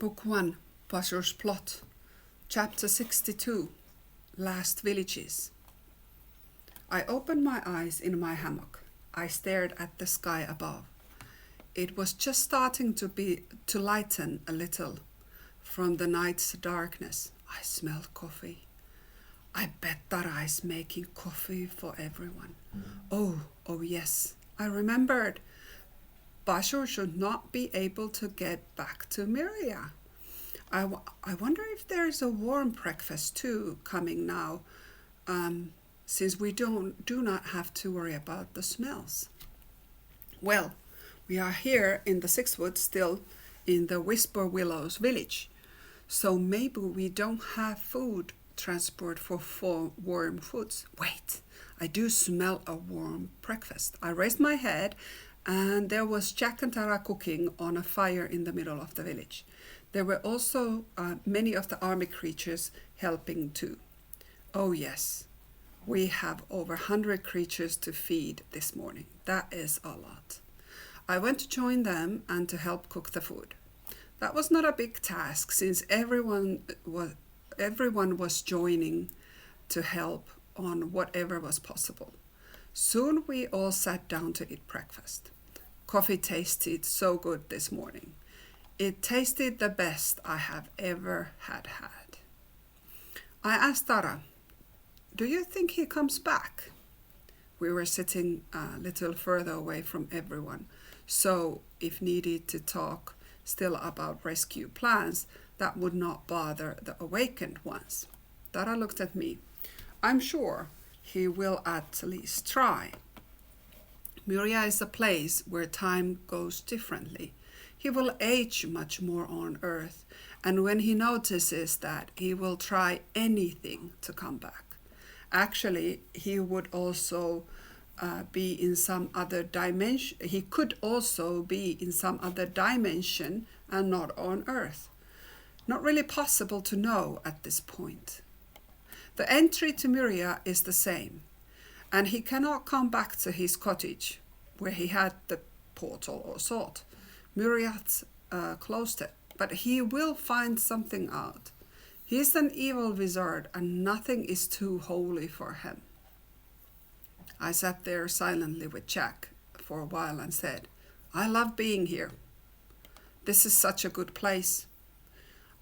Book 1, Bazur's Plot, Chapter 62, Last Villages. I opened my eyes in my hammock. I stared at the sky above. It was just starting to lighten a little from the night's darkness. I smelled coffee. I bet Tara is making coffee for everyone. Oh yes, I remembered. Bazur should not be able to get back to Myria. I wonder if there is a warm breakfast too coming now, since we do not have to worry about the smells. Well, we are here in the Six Woods still in the Whisper Willows village, so maybe we don't have food transport for warm foods. Wait, I do smell a warm breakfast. I raised my head and there was Jack and Tara cooking on a fire in the middle of the village. There were also many of the army creatures helping too. Oh yes, we have over 100 creatures to feed this morning. That is a lot. I went to join them and to help cook the food. That was not a big task since everyone was joining to help on whatever was possible. Soon we all sat down to eat breakfast. Coffee tasted so good this morning. It tasted the best I have ever had. I asked Tara, "Do you think he comes back?" We were sitting a little further away from everyone, so if needed to talk still about rescue plans, that would not bother the awakened ones. Tara looked at me. "I'm sure he will at least try. Myria is a place where time goes differently. He will age much more on Earth, and when he notices that, he will try anything to come back. Actually, he would also be in some other dimension. He could also be in some other dimension and not on Earth. Not really possible to know at this point. The entry to Myria is the same, and he cannot come back to his cottage, where he had the portal or sword. Myria's closed it, but he will find something out. He is an evil wizard, and nothing is too holy for him." I sat there silently with Jack for a while and said, "I love being here. This is such a good place.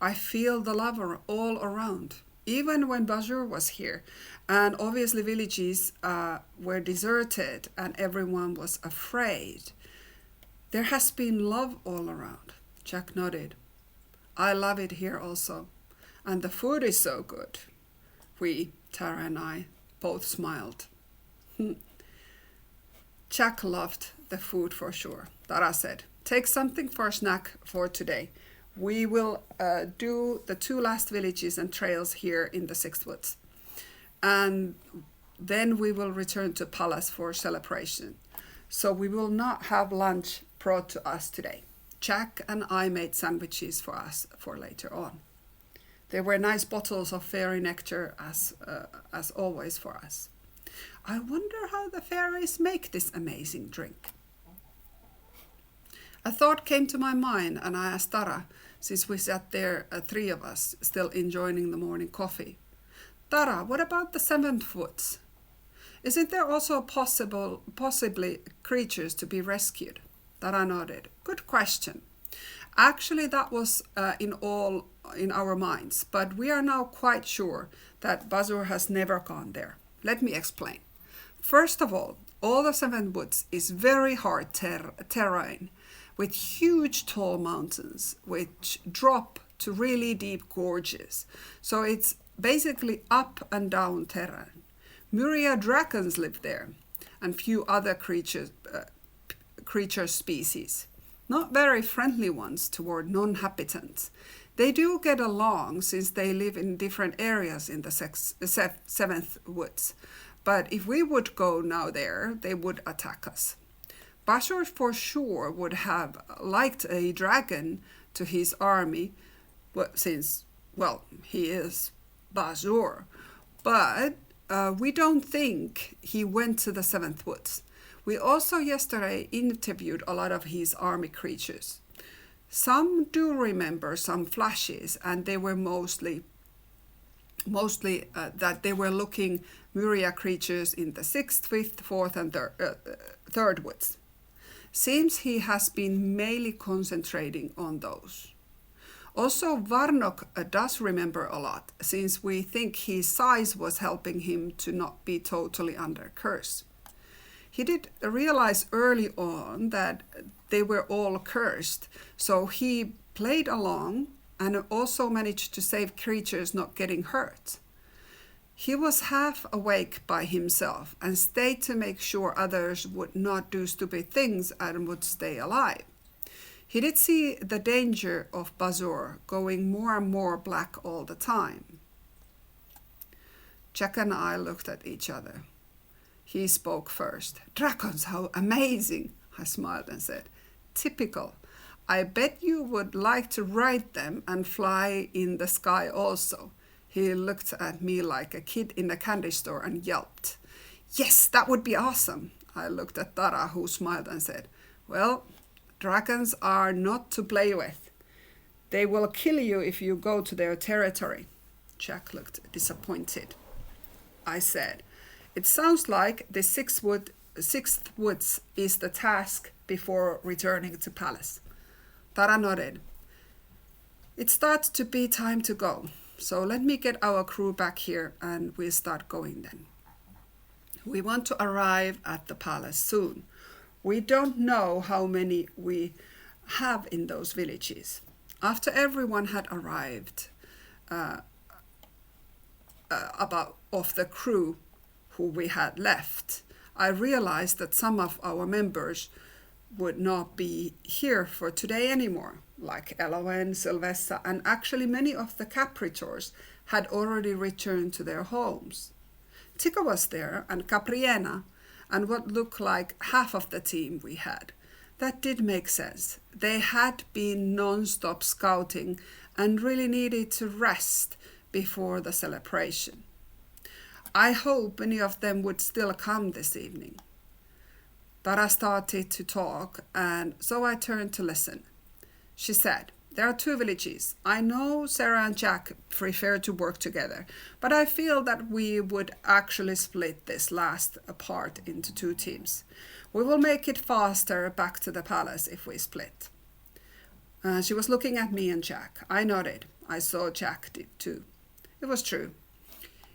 I feel the love all around. Even when Bazur was here, and obviously villages were deserted and everyone was afraid, there has been love all around." Jack nodded. "I love it here also, and the food is so good." We, Tara and I, both smiled. Jack loved the food for sure. Tara said, "Take something for a snack for today. We will do the 2 last villages and trails here in the Six Woods. And then we will return to Palace for celebration. So we will not have lunch brought to us today. Jack and I made sandwiches for us for later on. There were nice bottles of fairy nectar as always for us. I wonder how the fairies make this amazing drink." A thought came to my mind and I asked Tara, since we sat there, 3 of us, still enjoying the morning coffee. "Tara, what about the 7th Woods? Isn't there also possibly creatures to be rescued?" Tara nodded. "Good question. Actually, that was in our minds, but we are now quite sure that Bazur has never gone there. Let me explain. First of all the 7th Woods is very hard terrain, with huge tall mountains which drop to really deep gorges. So it's basically up and down terrain. Myria dragons live there, and few other creature species. Not very friendly ones toward non-habitants. They do get along since they live in different areas in the 7th Woods. But if we would go now there, they would attack us. Bazur for sure would have liked a dragon to his army, since, well, he is Bazur. But we don't think he went to the 7th Woods. We also yesterday interviewed a lot of his army creatures. Some do remember some flashes, and they were mostly that they were looking Myria creatures in the 6th, 5th, 4th, and 3rd woods. Seems he has been mainly concentrating on those. Also, Varnok does remember a lot, since we think his size was helping him to not be totally under curse. He did realize early on that they were all cursed, so he played along and also managed to save creatures not getting hurt. He was half awake by himself and stayed to make sure others would not do stupid things and would stay alive. He did see the danger of Bazur going more and more black all the time. Jack and I looked at each other. He spoke first. "Dragons, how amazing!" I smiled and said. "Typical. I bet you would like to ride them and fly in the sky also." He looked at me like a kid in a candy store and yelped. "Yes, that would be awesome." I looked at Tara, who smiled and said, "Well, dragons are not to play with. They will kill you if you go to their territory." Jack looked disappointed. I said, "It sounds like the 6th woods is the task before returning to palace." Tara nodded. "It starts to be time to go, so let me get our crew back here and we'll start going then. We want to arrive at the palace soon. We don't know how many we have in those villages." After everyone had arrived, of the crew who we had left, I realized that some of our members would not be here for today anymore, like Elowen, Sylvessa, and actually many of the Capritors had already returned to their homes. Tika was there, and Capriena, and what looked like half of the team we had. That did make sense. They had been non-stop scouting and really needed to rest before the celebration. I hope many of them would still come this evening. Tara started to talk, and so I turned to listen. She said, "There are 2 villages. I know Sarah and Jack prefer to work together, but I feel that we would actually split this last part into 2 teams. We will make it faster back to the palace if we split." She was looking at me and Jack. I nodded. I saw Jack did too. It was true.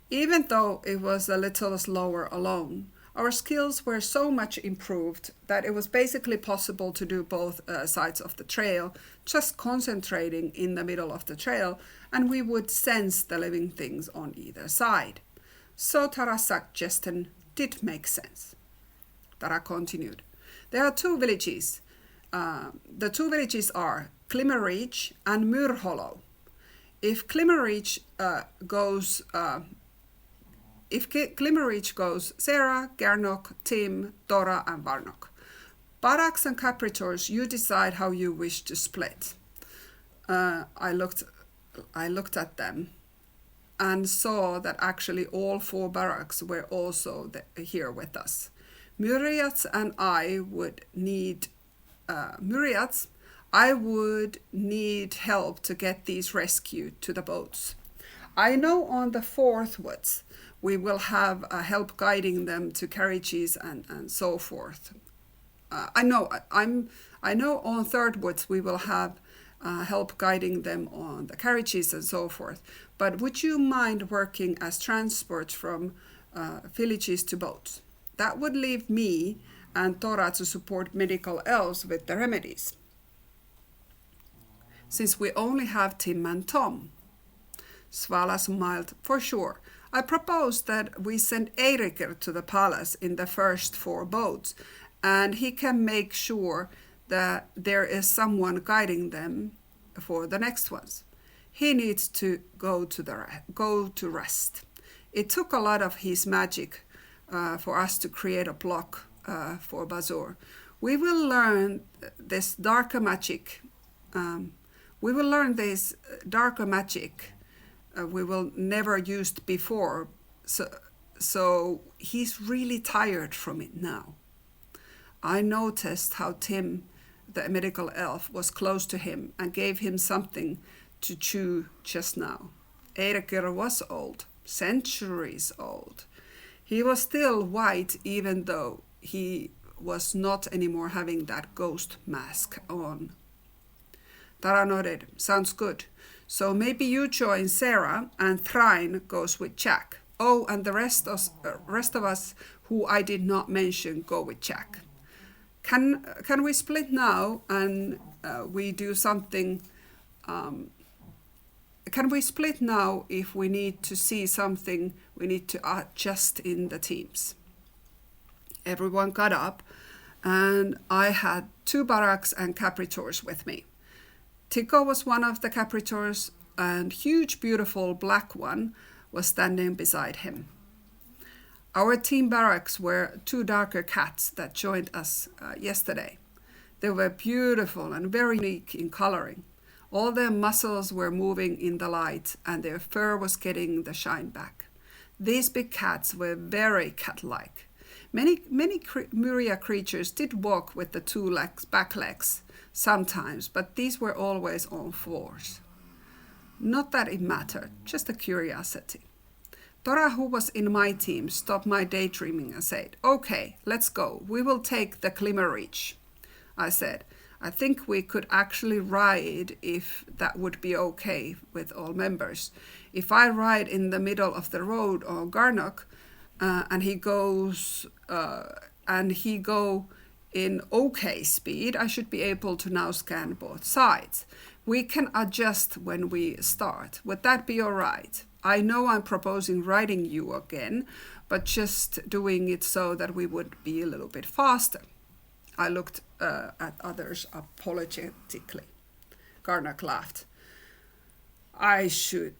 Even though it was a little slower alone, our skills were so much improved that it was basically possible to do both sides of the trail, just concentrating in the middle of the trail, and we would sense the living things on either side. So Tara's suggestion did make sense. Tara continued. "There are 2 villages. The 2 villages are Glimmerreach and Myrhollow. If Glimmerreach goes Sarah, Gernok, Tim, Dora, and Varnok. Barracks and Capritors, you decide how you wish to split." I looked at them and saw that actually all 4 barracks were also here with us. Myriads and I would need help to get these rescued to the boats. I know on the 4th woods we will have help guiding them to carriages and so forth. I know on 3rd woods we will have help guiding them on the carriages and so forth. But would you mind working as transport from villages to boats? That would leave me and Tora to support medical elves with the remedies, since we only have Tim and Tom. Svala smiled. "For sure. I propose that we send Eiriker to the palace in the first 4 boats, and he can make sure that there is someone guiding them for the next ones. He needs to go to rest. It took a lot of his magic for us to create a block for Bazur. We will learn this darker magic. We will never used before, so he's really tired from it now." I noticed how Tim the medical elf, was close to him and gave him something to chew just now. Eiríkr was old, centuries old. He was still white even though he was not anymore having that ghost mask on. Tara nodded. Sounds good. So maybe you join Sarah and Thrain goes with Jack. Oh, and the rest of us who I did not mention go with Jack. Can we split now and we do something? Can we split now if we need to see something we need to adjust in the teams? Everyone got up, and I had 2 barracks and capritors with me. Tico was one of the capritors, and huge, beautiful black one was standing beside him. Our team barracks were 2 darker cats that joined us yesterday. They were beautiful and very unique in coloring. All their muscles were moving in the light, and their fur was getting the shine back. These big cats were very cat-like. Many Myria creatures did walk with the 2 back legs sometimes, but these were always on 4s. Not that it mattered, just a curiosity. Tora, who was in my team, stopped my daydreaming and said, "Okay, let's go. We will take the Glimmer Reach." I said, "I think we could actually ride if that would be okay with all members. If I ride in the middle of the road on Garnock, and he go in okay speed, I should be able to now scan both sides. We can adjust when we start. Would that be all right? I know I'm proposing riding you again, but just doing it so that we would be a little bit faster." I looked at others apologetically. Garnock laughed. I should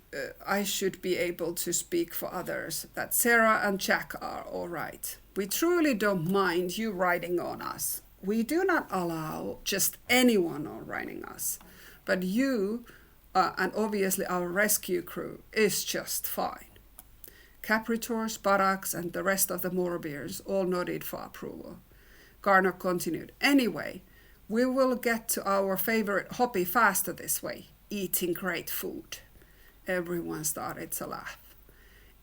be able to speak for others that Sarah and Jack are all right. We truly don't mind you riding on us. We do not allow just anyone on riding us. But you, and obviously our rescue crew, is just fine. Capritors, Barracks, and the rest of the Morbiers all nodded for approval. Garnock continued. Anyway, we will get to our favorite hobby faster this way. Eating great food. Everyone started to laugh.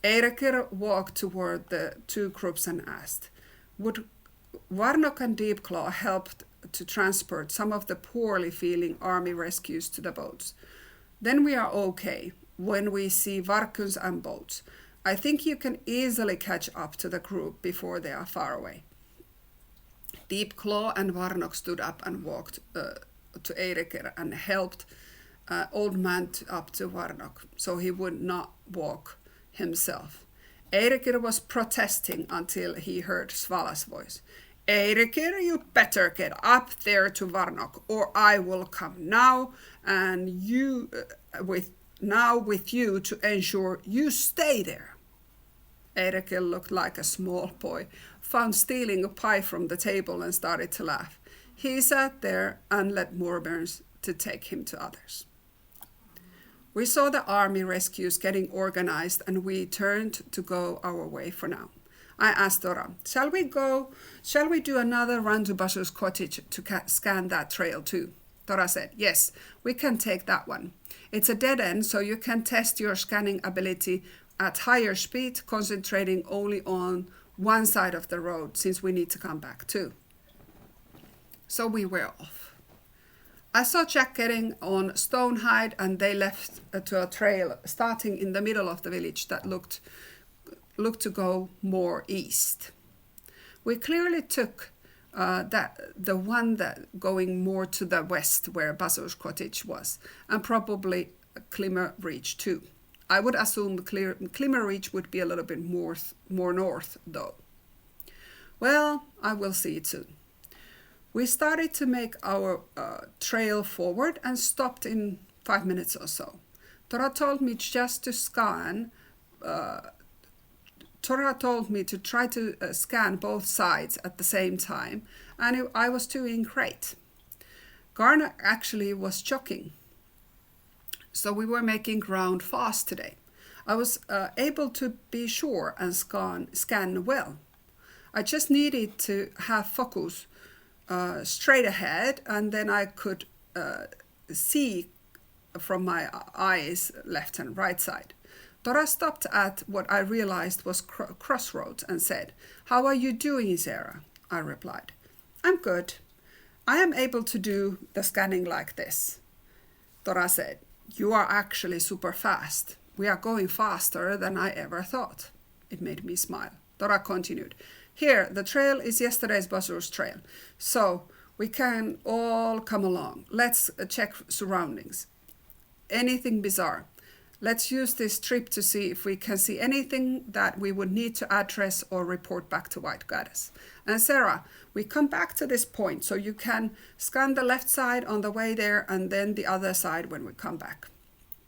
Eiríkr walked toward the 2 groups and asked, "Would Warnock and Deepclaw help to transport some of the poorly feeling army rescues to the boats? Then we are okay when we see Varkuns and boats. I think you can easily catch up to the group before they are far away." Deepclaw and Warnock stood up and walked to Eiríkr and helped Old Man up to Warnock, so he would not walk himself. Eiríkr was protesting until he heard Svala's voice. "Eiríkr, you better get up there to Warnock, or I will come now with you to ensure you stay there." Eiríkr looked like a small boy, found stealing a pie from the table and started to laugh. He sat there and let Morburns to take him to others. We saw the army rescues getting organized, and we turned to go our way for now. I asked Dora, shall we do another run to Bazur's cottage to scan that trail too? Dora said, yes, we can take that one. It's a dead end, so you can test your scanning ability at higher speed, concentrating only on one side of the road, since we need to come back too. So we were off. I saw Jack getting on Stonehide, and they left to a trail starting in the middle of the village that looked to go more east. We clearly took the one that going more to the west where Bazur's cottage was, and probably Glimmer Reach too. I would assume Glimmer Reach would be a little bit more north though. Well, I will see it soon. We started to make our trail forward and stopped in 5 minutes or so. Tora told me just to scan. Tora told me to try to scan both sides at the same time, and I was doing great. Garner actually was jogging, so we were making ground fast today. I was able to be sure and scan well. I just needed to have focus straight ahead, and then I could see from my eyes left and right side. Dora stopped at what I realized was crossroads and said, "How are you doing, Sarah?" I replied, "I'm good. I am able to do the scanning like this." Dora said, "You are actually super fast. We are going faster than I ever thought." It made me smile. Dora continued, "Here, the trail is yesterday's Bazur's trail, so we can all come along. Let's check surroundings. Anything bizarre? Let's use this trip to see if we can see anything that we would need to address or report back to White Goddess. And Sarah, we come back to this point, so you can scan the left side on the way there and then the other side when we come back."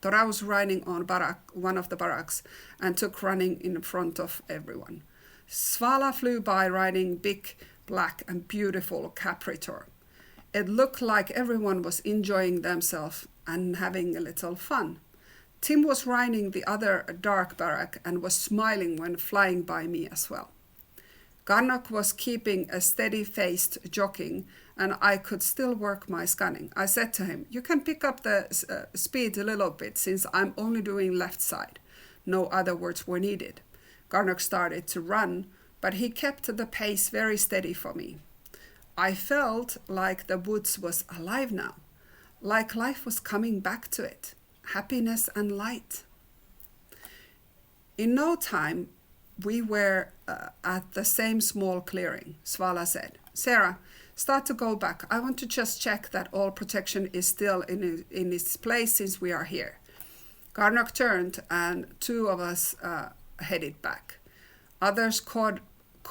Dora was riding on one of the barracks and took running in front of everyone. Svala flew by riding big, black and beautiful Capritor. It looked like everyone was enjoying themselves and having a little fun. Tim was riding the other dark barrack and was smiling when flying by me as well. Garnock was keeping a steady-faced jogging, and I could still work my scanning. I said to him, "You can pick up the speed a little bit since I'm only doing left side." No other words were needed. Garnock started to run, but he kept the pace very steady for me. I felt like the woods was alive now, like life was coming back to it, happiness and light. In no time, we were at the same small clearing. Svala said, "Sarah, start to go back. I want to just check that all protection is still in its place since we are here." Garnock turned and two of us headed back. Others caught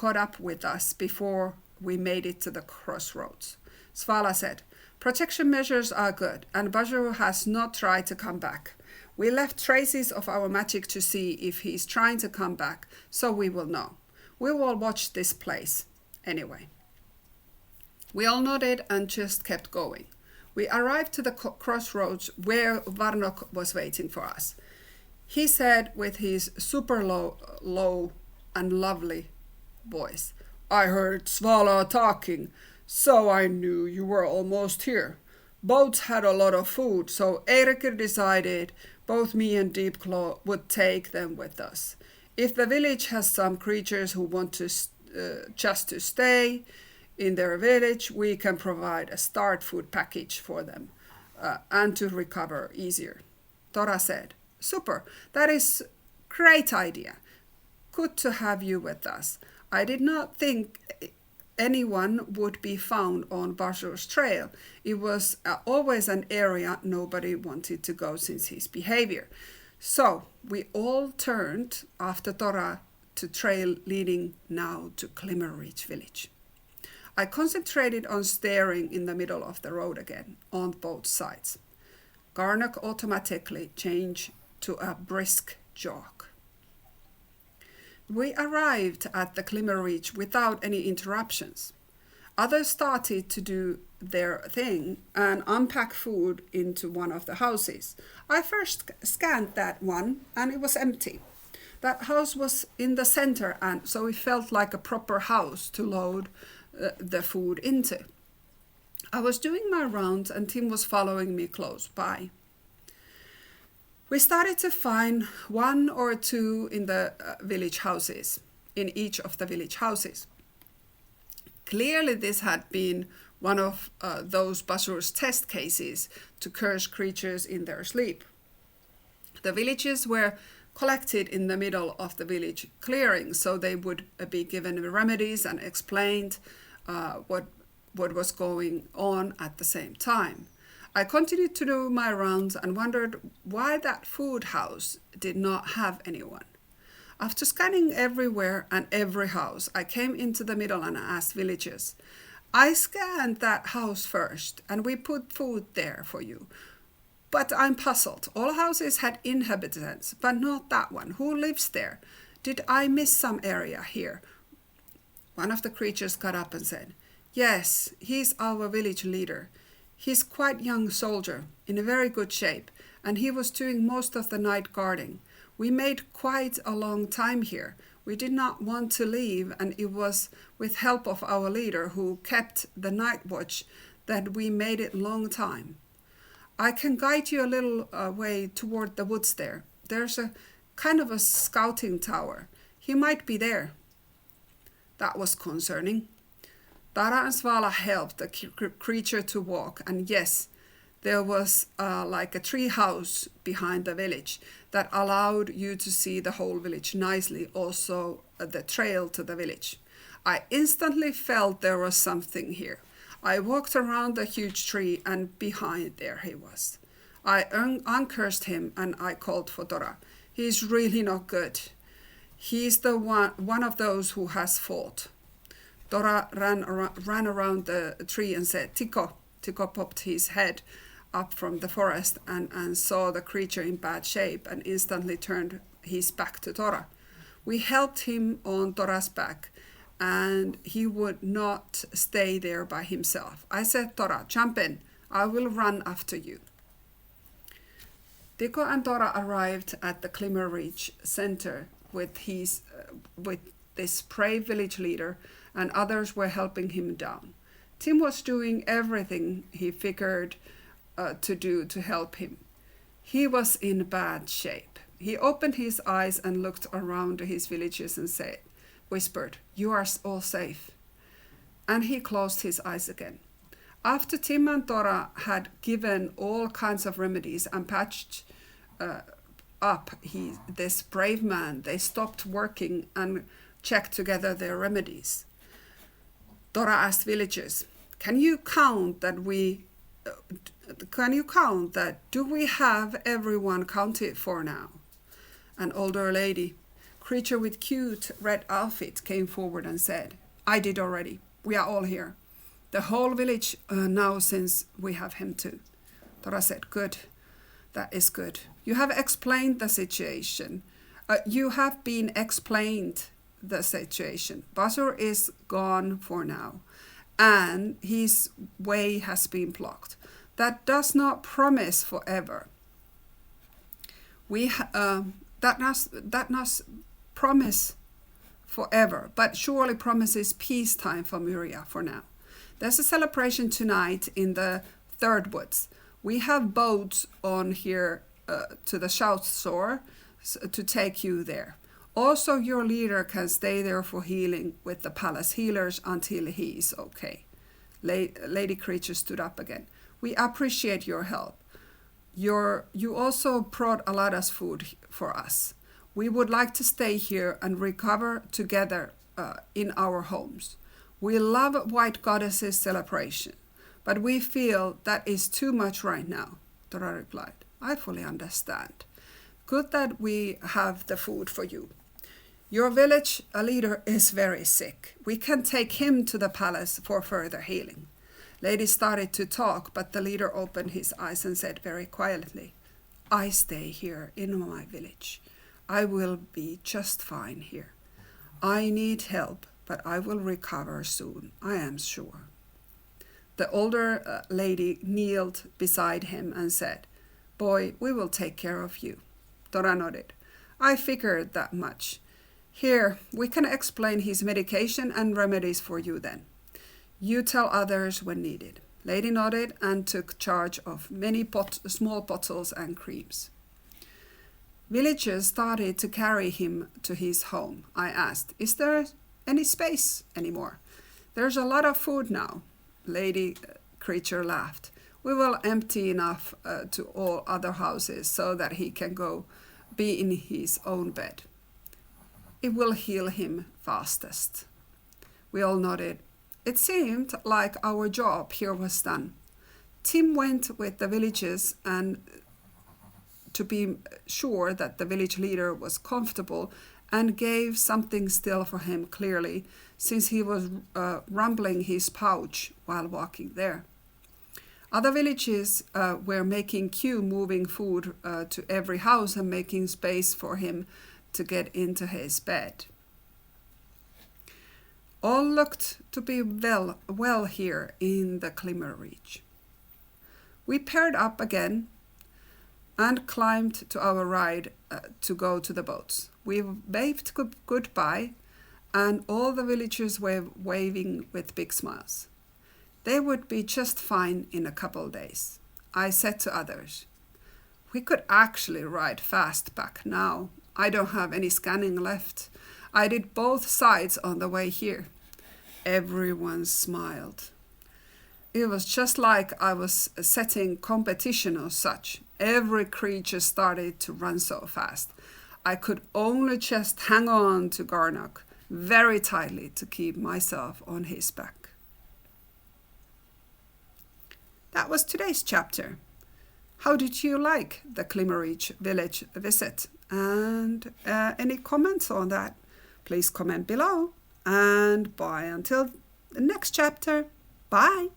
up with us before we made it to the crossroads. Svala said, "Protection measures are good, and Bazur has not tried to come back. We left traces of our magic to see if he's trying to come back, so we will know. We will watch this place anyway." We all nodded and just kept going. We arrived to the crossroads where Varnok was waiting for us. He said with his super low and lovely voice, "I heard Svala talking, so I knew you were almost here. Boats had a lot of food, so Eirikr decided both me and Deepclaw would take them with us. If the village has some creatures who want to just to stay in their village, we can provide a start food package for them and to recover easier." Dora said, "Super, that is great idea. Good to have you with us. I did not think anyone would be found on Bazur's trail. It was always an area nobody wanted to go since his behavior." So we all turned after Dora to trail leading now to Glimmerreach village. I concentrated on staring in the middle of the road again, on both sides. Garnock automatically changed to a brisk jog. We arrived at the Glimmerreach without any interruptions. Others started to do their thing and unpack food into one of the houses. I first scanned that one and it was empty. That house was in the center, and so it felt like a proper house to load the food into. I was doing my rounds and Tim was following me close by. We started to find one or two in the village houses, in each of the village houses. Clearly this had been one of those Bazur's test cases to curse creatures in their sleep. The villages were collected in the middle of the village clearing, so they would be given remedies and explained what was going on at the same time. I continued to do my rounds and wondered why that food house did not have anyone. After scanning everywhere and every house, I came into the middle and asked villagers, "I scanned that house first and we put food there for you. But I'm puzzled. All houses had inhabitants, but not that one. Who lives there? Did I miss some area here?" One of the creatures got up and said, "Yes, he's our village leader. He's quite young soldier, in a very good shape, and he was doing most of the night guarding. We made quite a long time here. We did not want to leave, and it was with help of our leader who kept the night watch that we made it long time. I can guide you a little way toward the woods there. There's a kind of a scouting tower. He might be there. That was concerning. Tara and Svala helped the creature to walk, and yes, there was like a tree house behind the village that allowed you to see the whole village nicely, also the trail to the village. I instantly felt there was something here. I walked around the huge tree, and behind there he was. I uncursed him, and I called for Dora. He's really not good. He's the one of those who has fought. Dora ran around the tree and said, Tiko. Tiko popped his head up from the forest and saw the creature in bad shape and instantly turned his back to Dora. We helped him on Dora's back, and he would not stay there by himself. I said, Dora, jump in. I will run after you. Tiko and Dora arrived at the Glimmer Reach Center with this brave village leader, and others were helping him down. Tim was doing everything he figured to do to help him. He was in bad shape. He opened his eyes and looked around his villages and whispered, "You are all safe." And he closed his eyes again. After Tim and Dora had given all kinds of remedies and patched up this brave man, they stopped working and checked together their remedies. Dora asked villagers, Can you count that do we have everyone counted for now? An older lady, creature with cute red outfit, came forward and said, I did already. We are all here. The whole village now, since we have him too. Dora said, good. That is good. You have explained the situation. You have been explained the situation. Bazur is gone for now, and his way has been blocked. That does not promise forever. That does promise forever, but surely promises peacetime for Myria for now. There's a celebration tonight in the third woods. We have boats on here to the south shore to take you there. Also, your leader can stay there for healing with the palace healers until he is okay. Lady Creature stood up again. We appreciate your help. You also brought a lot of food for us. We would like to stay here and recover together in our homes. We love White Goddess's celebration, but we feel that is too much right now, Dora replied. I fully understand. Good that we have the food for you. Your village leader is very sick. We can take him to the palace for further healing. Lady started to talk, but the leader opened his eyes and said very quietly, I stay here in my village. I will be just fine here. I need help, but I will recover soon, I am sure. The older lady kneeled beside him and said, Boy, we will take care of you. Dora nodded. I figured that much. Here, we can explain his medication and remedies for you then. You tell others when needed. Lady nodded and took charge of many small bottles and creams. Villagers started to carry him to his home. I asked, Is there any space anymore? There's a lot of food now. Lady Creature laughed. We will empty enough to all other houses so that he can go be in his own bed. It will heal him fastest. We all nodded. It seemed like our job here was done. Tim went with the villagers and to be sure that the village leader was comfortable and gave something still for him clearly, since he was rumbling his pouch while walking there. Other villages were making queue, moving food to every house and making space for him to get into his bed. All looked to be well here in the Glimmer Reach. We paired up again. and climbed to our ride to go to the boats. We waved goodbye, and all the villagers were waving with big smiles. They would be just fine in a couple days. I said to others, "We could actually ride fast back now. I don't have any scanning left. I did both sides on the way here." Everyone smiled. It was just like I was setting competition or such. Every creature started to run so fast. I could only just hang on to Garnock very tightly to keep myself on his back. That was today's chapter. How did you like the Glimmerreach village visit? And any comments on that? Please comment below. And bye until the next chapter. Bye.